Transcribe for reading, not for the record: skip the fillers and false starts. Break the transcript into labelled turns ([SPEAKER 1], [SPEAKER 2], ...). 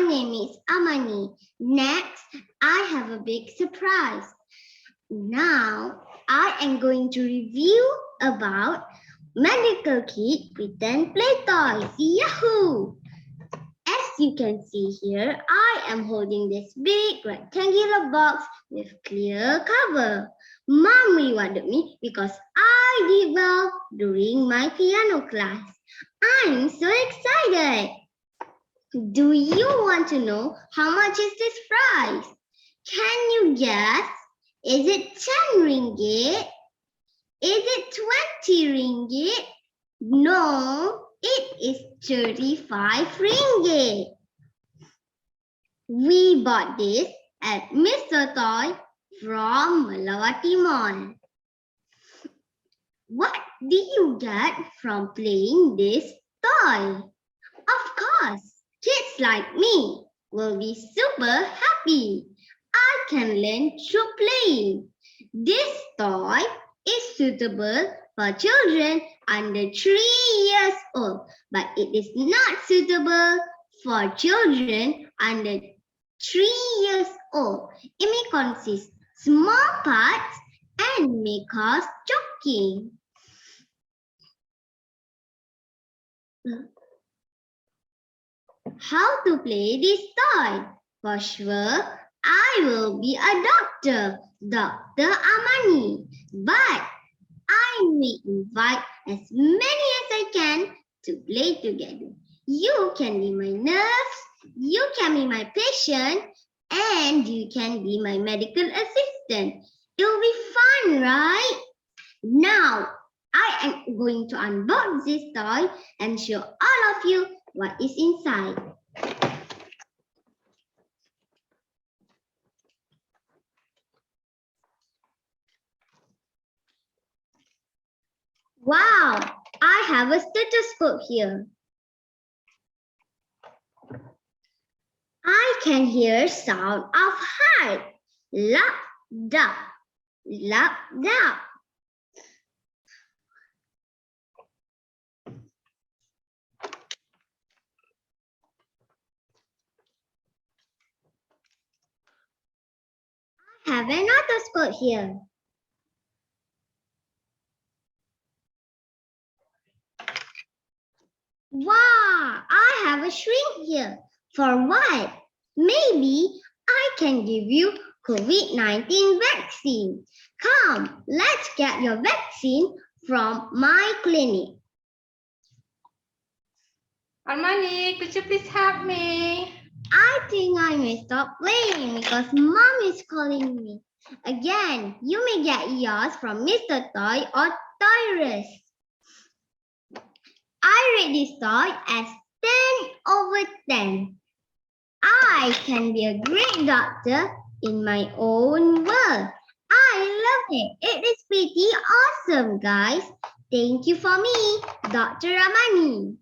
[SPEAKER 1] name is Armani. Next, I have a big surprise. Now, I am going to review about medical kit with 10 play toys. Yahoo! As you can see here, I am holding this big rectangular box with clear cover. Mom rewarded me because I did well during my piano class. I'm so excited. Do you want to know how much is this prize? Can you guess? Is it 10 ringgit? Is it 20 ringgit? No, it is 35 ringgit. We bought this at Mr. Toy from Malawati Mall. What do you get from playing this toy? Of course, kids like me will be super happy. I can learn through playing. This toy is suitable for children under 3 years old, but it is not suitable for children under 3 years old. It may consist small parts and may cause choking. How to play this toy? For sure, I will be a doctor, Dr. Armani. But I may invite as many as I can to play together. You can be my nurse, you can be my patient, and you can be my medical assistant. It will be fun, right? Now, I am going to unbox this toy and show all of you what is inside. Wow, I have a stethoscope here. I can hear sound of heart. Lap, dap, lap, dap. I have an otoscope here. Wow, I have a shrink here. For what? Maybe I can give you COVID-19 vaccine. Come, let's get your vaccine from my clinic.
[SPEAKER 2] Armani, could you please help me?
[SPEAKER 1] I think I may stop playing because Mom is calling me. Again, you may get yours from Mr. Toy or Toyrus. I rate this toy as 10/10. I can be a great doctor in my own world. I love it. It is pretty awesome, guys. Thank you for me, Dr. Ramani.